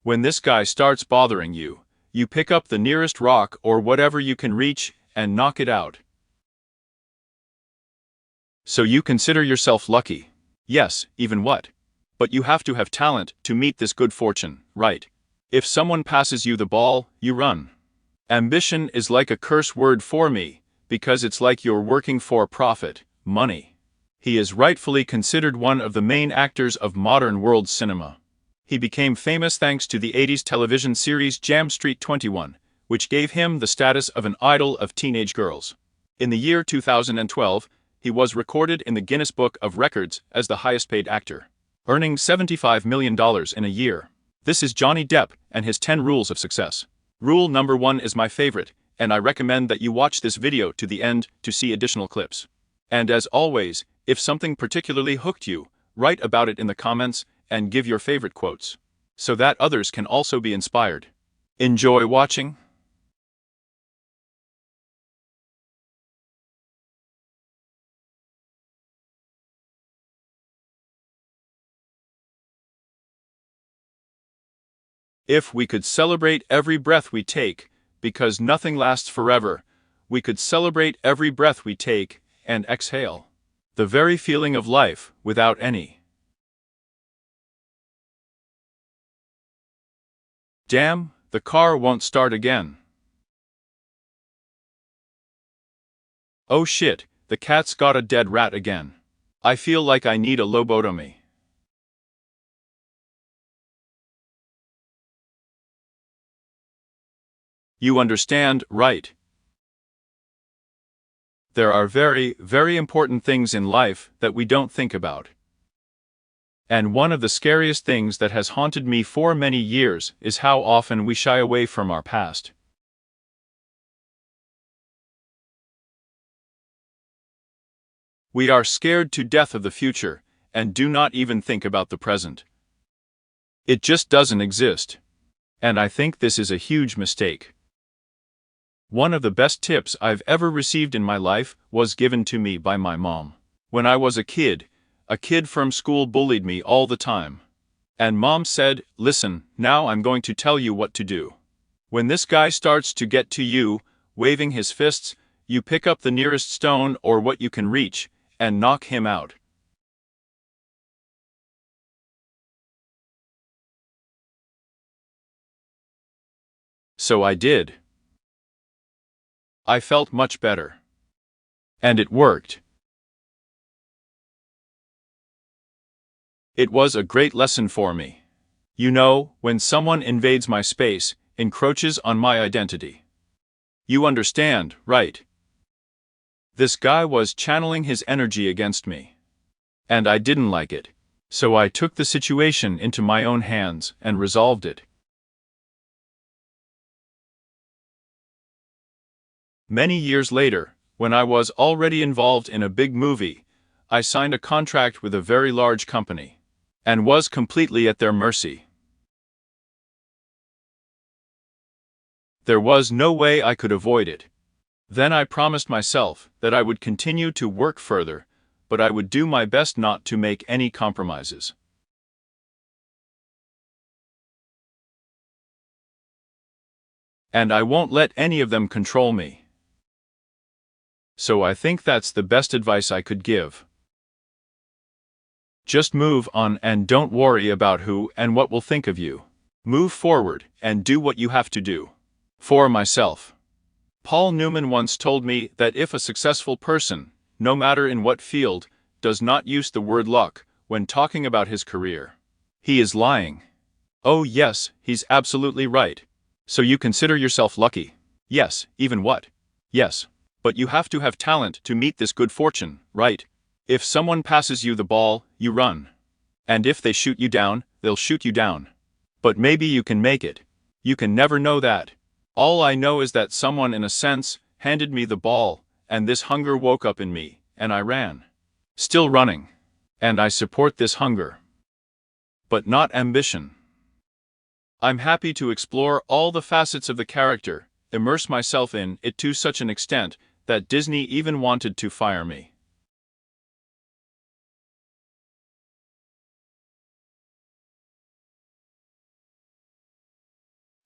When this guy starts bothering you, you pick up the nearest rock or whatever you can reach and knock it out. So you consider yourself lucky. Yes, even what? But you have to have talent to meet this good fortune, right? If someone passes you the ball, you run. Ambition is like a curse word for me, because it's like you're working for profit, money. He is rightfully considered one of the main actors of modern world cinema. He became famous thanks to the 80s television series Jam Street 21, which gave him the status of an idol of teenage girls. In the year 2012, he was recorded in the Guinness Book of Records as the highest-paid actor, earning $75 million in a year. This is Johnny Depp and his 10 rules of success. Rule number 1 is my favorite, and I recommend that you watch this video to the end to see additional clips. And as always, if something particularly hooked you, write about it in the comments and give your favorite quotes, so that others can also be inspired. Enjoy watching. If we could celebrate every breath we take, because nothing lasts forever, we could celebrate every breath we take and exhale. The very feeling of life without any. Damn, the car won't start again. Oh shit, the cat's got a dead rat again. I feel like I need a lobotomy. You understand, right? There are very, very important things in life that we don't think about. And one of the scariest things that has haunted me for many years is how often we shy away from our past. We are scared to death of the future, and do not even think about the present. It just doesn't exist. And I think this is a huge mistake. One of the best tips I've ever received in my life was given to me by my mom. When I was a kid from school bullied me all the time. And Mom said, "Listen, now I'm going to tell you what to do. When this guy starts to get to you, waving his fists, you pick up the nearest stone or what you can reach, and knock him out." So I did. I felt much better. And it worked. It was a great lesson for me. You know, when someone invades my space, encroaches on my identity. You understand, right? This guy was channeling his energy against me. And I didn't like it. So I took the situation into my own hands and resolved it. Many years later, when I was already involved in a big movie, I signed a contract with a very large company. And was completely at their mercy. There was no way I could avoid it. Then I promised myself that I would continue to work further, but I would do my best not to make any compromises. And I won't let any of them control me. So I think that's the best advice I could give. Just move on and don't worry about who and what will think of you. Move forward and do what you have to do. For myself. Paul Newman once told me that if a successful person, no matter in what field, does not use the word luck when talking about his career, he is lying. Oh yes, he's absolutely right. So you consider yourself lucky? Yes, even what? Yes. But you have to have talent to meet this good fortune, right? If someone passes you the ball, you run. And if they shoot you down, they'll shoot you down. But maybe you can make it. You can never know that. All I know is that someone in a sense handed me the ball, and this hunger woke up in me, and I ran. Still running. And I support this hunger. But not ambition. I'm happy to explore all the facets of the character, immerse myself in it to such an extent that Disney even wanted to fire me.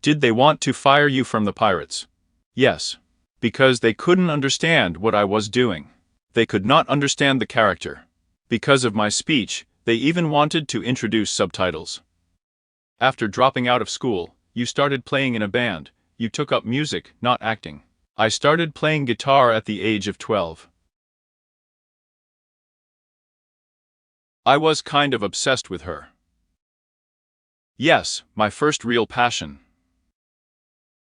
Did they want to fire you from the Pirates? Yes. Because they couldn't understand what I was doing. They could not understand the character. Because of my speech, they even wanted to introduce subtitles. After dropping out of school, you started playing in a band. You took up music, not acting. I started playing guitar at the age of 12. I was kind of obsessed with her. Yes, my first real passion.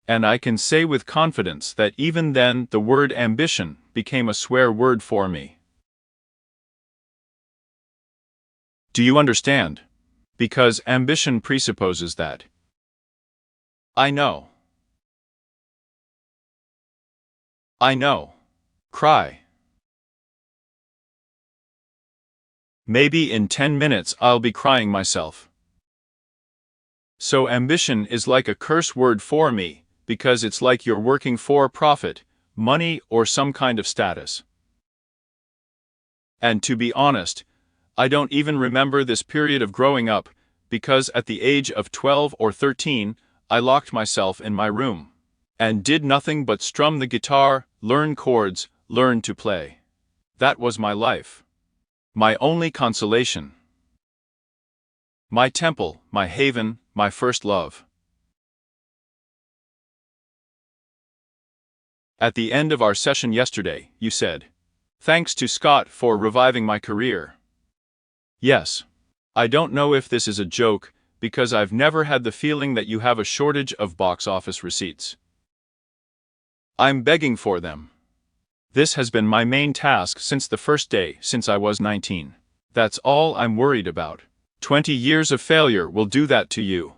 And I can say with confidence that even then the word ambition became a swear word for me. Do you understand? Because ambition presupposes that. I know. I know. Cry. Maybe in 10 minutes I'll be crying myself. So ambition is like a curse word for me, because it's like you're working for profit, money, or some kind of status. And to be honest, I don't even remember this period of growing up, because at the age of 12 or 13, I locked myself in my room and did nothing but strum the guitar, learn chords, learn to play. That was my life. My only consolation. My temple, my haven, my first love. At the end of our session yesterday, you said, "Thanks to Scott for reviving my career." Yes. I don't know if this is a joke, because I've never had the feeling that you have a shortage of box office receipts. I'm begging for them. This has been my main task since the first day, since I was 19. That's all I'm worried about. 20 years of failure will do that to you.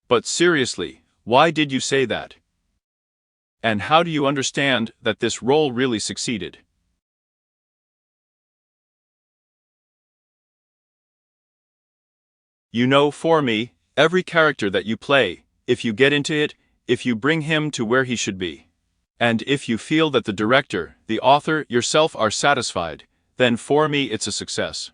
But seriously, why did you say that? And how do you understand that this role really succeeded? You know, for me, every character that you play, if you get into it, if you bring him to where he should be, and if you feel that the director, the author, yourself are satisfied, then for me it's a success.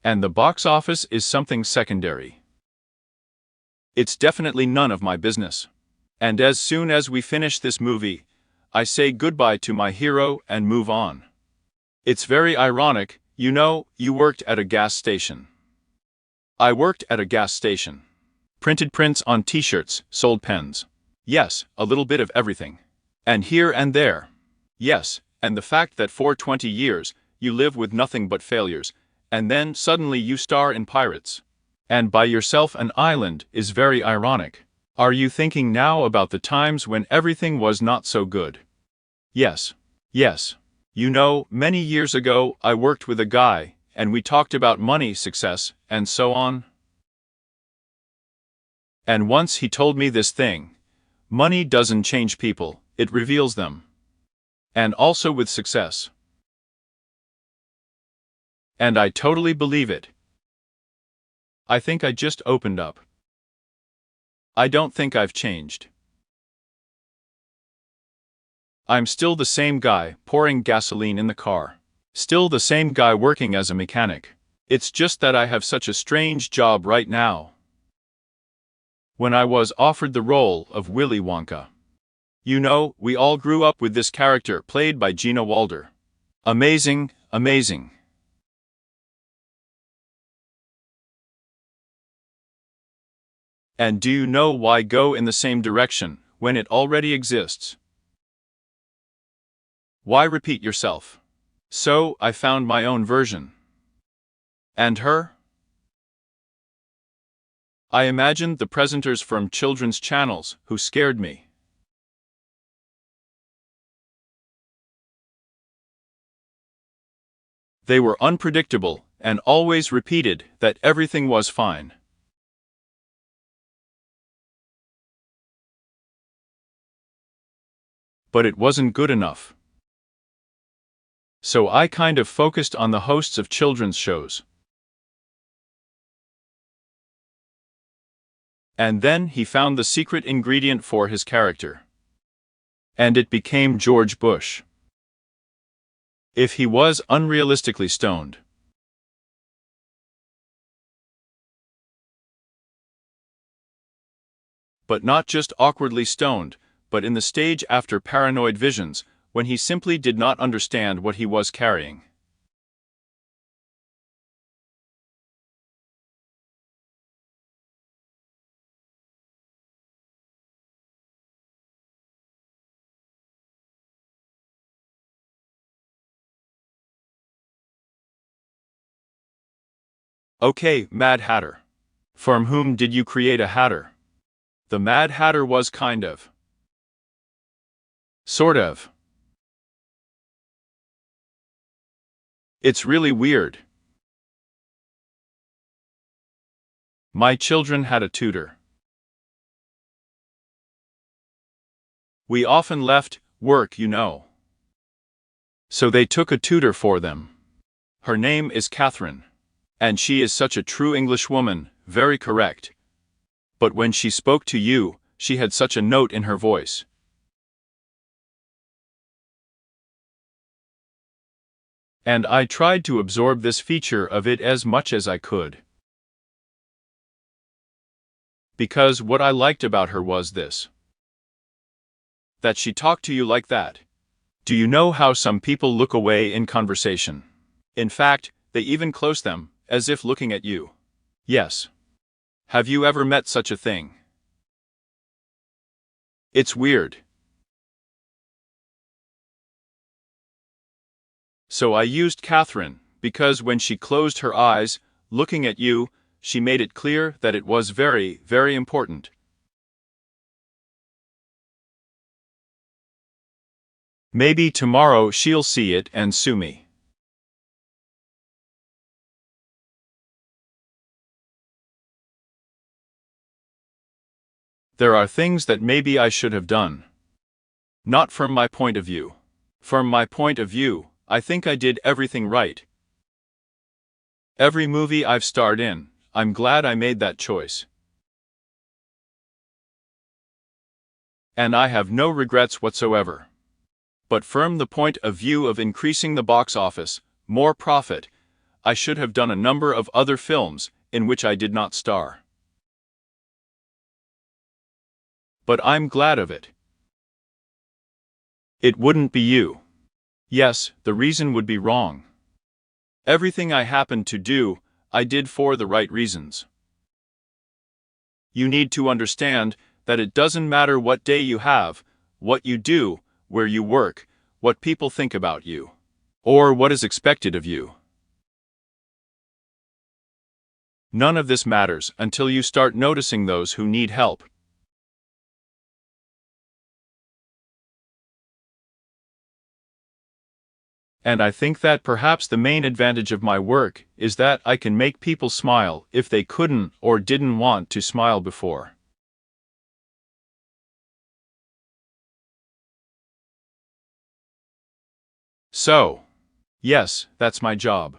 And the box office is something secondary. It's definitely none of my business. And as soon as we finish this movie, I say goodbye to my hero and move on. It's very ironic, you know, you worked at a gas station. I worked at a gas station. Printed prints on t-shirts, sold pens. Yes, a little bit of everything. And here and there. Yes, and the fact that for 20 years, you live with nothing but failures, and then suddenly you star in Pirates. And by yourself an island is very ironic. Are you thinking now about the times when everything was not so good? Yes. Yes. You know, many years ago I worked with a guy, and we talked about money, success, and so on. And once he told me this thing: money doesn't change people, it reveals them. And also with success. And I totally believe it. I think I just opened up. I don't think I've changed. I'm still the same guy pouring gasoline in the car. Still the same guy working as a mechanic. It's just that I have such a strange job right now. When I was offered the role of Willy Wonka. You know, we all grew up with this character played by Gina Walder. Amazing, amazing. And do you know why go in the same direction when it already exists? Why repeat yourself? So, I found my own version. And her? I imagined the presenters from children's channels who scared me. They were unpredictable and always repeated that everything was fine. But it wasn't good enough. So I kind of focused on the hosts of children's shows. And then he found the secret ingredient for his character. And it became George Bush. If he was unrealistically stoned. But not just awkwardly stoned, but in the stage after paranoid visions, when he simply did not understand what he was carrying. Okay, Mad Hatter. From whom did you create a hatter? The Mad Hatter was kind of. Sort of. It's really weird. My children had a tutor. We often left work, you know. So they took a tutor for them. Her name is Catherine. And she is such a true Englishwoman, very correct. But when she spoke to you, she had such a note in her voice. And I tried to absorb this feature of it as much as I could. Because what I liked about her was this. That she talked to you like that. Do you know how some people look away in conversation? In fact, they even close them, as if looking at you. Yes. Have you ever met such a thing? It's weird. So I used Catherine, because when she closed her eyes, looking at you, she made it clear that it was very, very important. Maybe tomorrow she'll see it and sue me. There are things that maybe I should have done. Not from my point of view. From my point of view, I think I did everything right. Every movie I've starred in, I'm glad I made that choice. And I have no regrets whatsoever. But from the point of view of increasing the box office, more profit, I should have done a number of other films in which I did not star. But I'm glad of it. It wouldn't be you. Yes, the reason would be wrong. Everything I happened to do, I did for the right reasons. You need to understand that it doesn't matter what day you have, what you do, where you work, what people think about you, or what is expected of you. None of this matters until you start noticing those who need help. And I think that perhaps the main advantage of my work is that I can make people smile if they couldn't or didn't want to smile before. So, yes, that's my job.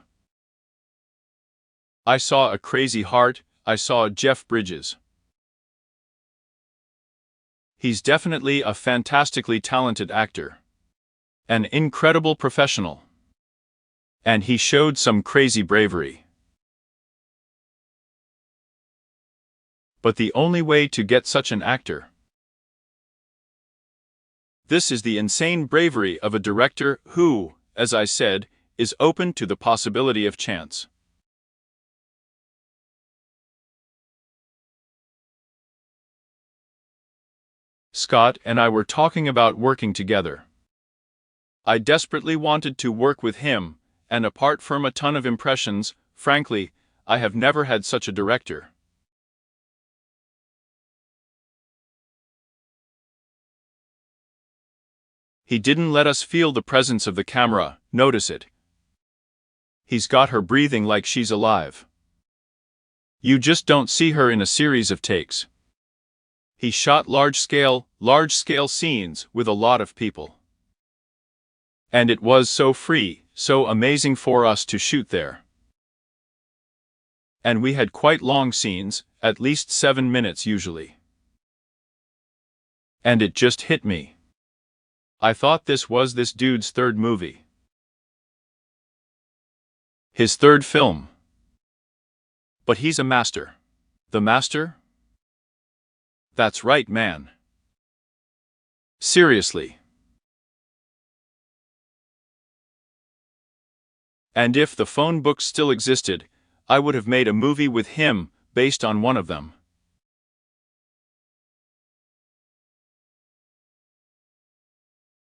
I saw a Crazy Heart, I saw Jeff Bridges. He's definitely a fantastically talented actor. An incredible professional. And he showed some crazy bravery. But the only way to get such an actor. This is the insane bravery of a director who, as I said, is open to the possibility of chance. Scott and I were talking about working together. I desperately wanted to work with him, and apart from a ton of impressions, frankly, I have never had such a director. He didn't let us feel the presence of the camera, notice it. He's got her breathing like she's alive. You just don't see her in a series of takes. He shot large-scale scenes with a lot of people. And it was so free, so amazing for us to shoot there. And we had quite long scenes, At least 7 minutes usually. And it just hit me. I thought this was this dude's third movie. His third film. But he's a master. The master? That's right, man. Seriously. And if the phone books still existed, I would have made a movie with him based on one of them.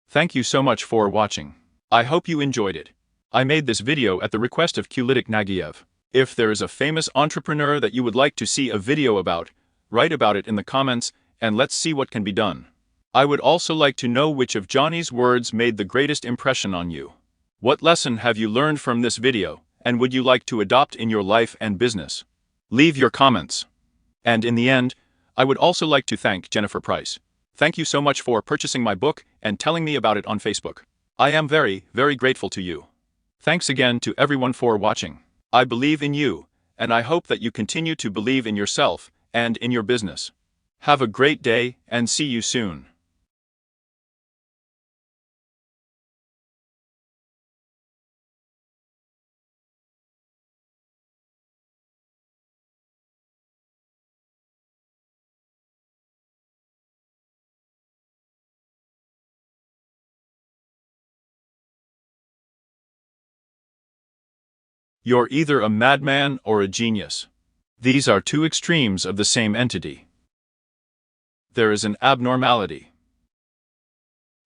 Thank you so much for watching. I hope you enjoyed it. I made this video at the request of Kulitik Nagiev. If there is a famous entrepreneur that you would like to see a video about, write about it in the comments and let's see what can be done. I would also like to know which of Johnny's words made the greatest impression on you. What lesson have you learned from this video, and would you like to adopt in your life and business? Leave your comments. And in the end, I would also like to thank Jennifer Price. Thank you so much for purchasing my book and telling me about it on Facebook. I am very, very grateful to you. Thanks again to everyone for watching. I believe in you, and I hope that you continue to believe in yourself and in your business. Have a great day and see you soon. You're either a madman or a genius. These are two extremes of the same entity. There is an abnormality.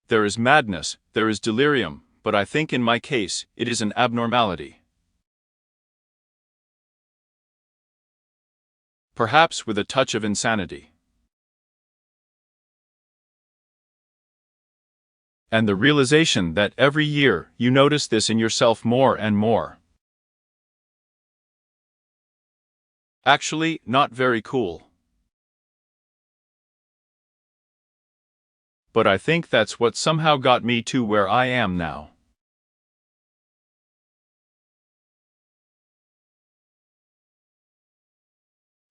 There is madness, there is delirium, but I think in my case, it is an abnormality. Perhaps with a touch of insanity. And the realization that every year you notice this in yourself more and more. Actually, not very cool. But I think that's what somehow got me to where I am now.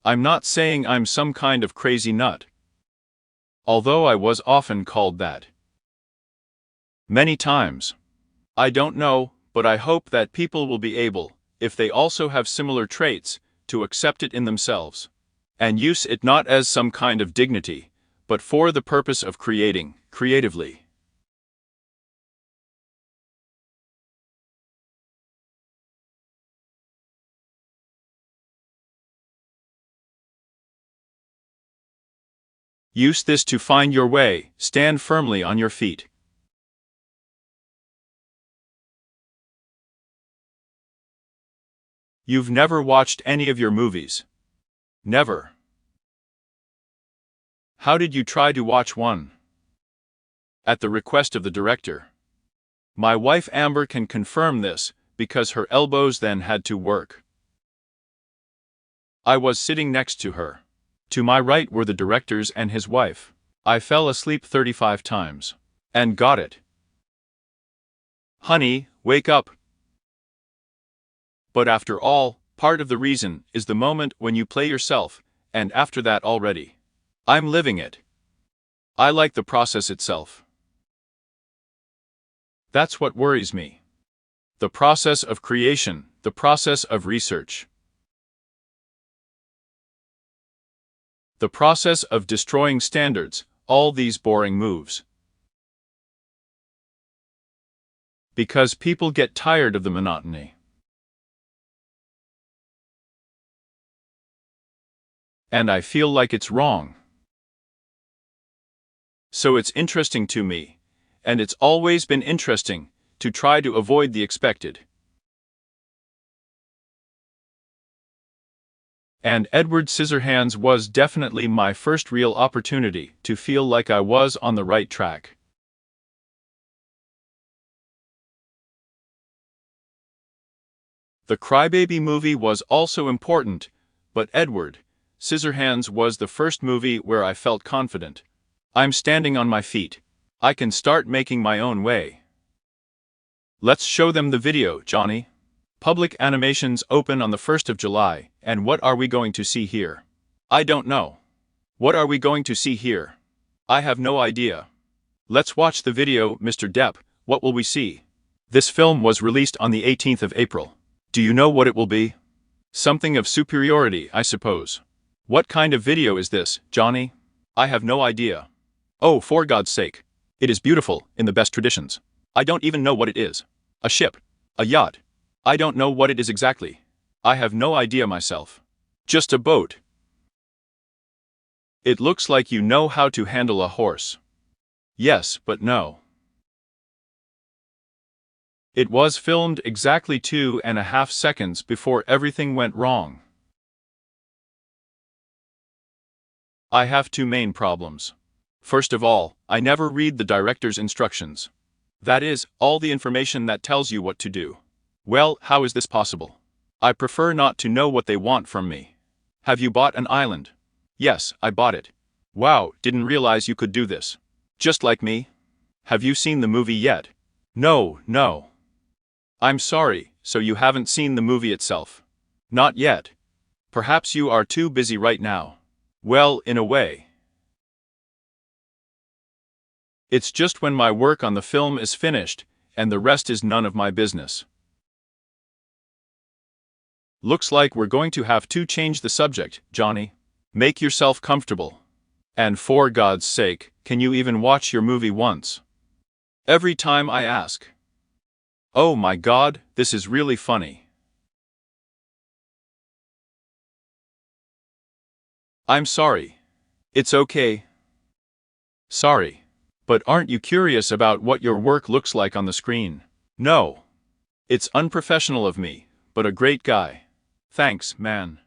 I'm not saying I'm some kind of crazy nut. Although I was often called that. Many times. I don't know, but I hope that people will be able, if they also have similar traits, to accept it in themselves. And use it not as some kind of dignity, but for the purpose of creating, creatively. Use this to find your way, stand firmly on your feet. You've never watched any of your movies. Never. How did you try to watch one? At the request of the director. My wife Amber can confirm this, because her elbows then had to work. I was sitting next to her. To my right were the directors and his wife. I fell asleep 35 times. And got it. Honey, wake up. But after all, part of the reason is the moment when you play yourself, and after that already. I'm living it. I like the process itself. That's what worries me. The process of creation, the process of research. The process of destroying standards, all these boring moves. Because people get tired of the monotony. And I feel like it's wrong. So it's interesting to me, and it's always been interesting, to try to avoid the expected. And Edward Scissorhands was definitely my first real opportunity to feel like I was on the right track. The Crybaby movie was also important, but Edward Scissorhands was the first movie where I felt confident. I'm standing on my feet. I can start making my own way. Let's show them the video, Johnny. Public animations open on the 1st of July, and what are we going to see here? I don't know. What are we going to see here? I have no idea. Let's watch the video, Mr. Depp. What will we see? This film was released on the 18th of April. Do you know what it will be? Something of superiority, I suppose. What kind of video is this, Johnny? I have no idea. Oh, for God's sake. It is beautiful, in the best traditions. I don't even know what it is. A ship. A yacht. I don't know what it is exactly. I have no idea myself. Just a boat. It looks like you know how to handle a horse. Yes, but no. It was filmed exactly 2.5 seconds before everything went wrong. I have two main problems. First of all, I never read the director's instructions. That is, all the information that tells you what to do. Well, how is this possible? I prefer not to know what they want from me. Have you bought an island? Yes, I bought it. Wow, didn't realize you could do this. Just like me. Have you seen the movie yet? No. I'm sorry, so you haven't seen the movie itself? Not yet. Perhaps you are too busy right now. Well, in a way. It's just when my work on the film is finished, and the rest is none of my business. Looks like we're going to have to change the subject, Johnny. Make yourself comfortable. And for God's sake, can you even watch your movie once? Every time I ask. Oh my God, this is really funny. I'm sorry. It's okay. Sorry. But aren't you curious about what your work looks like on the screen? No. It's unprofessional of me, but a great guy. Thanks, man.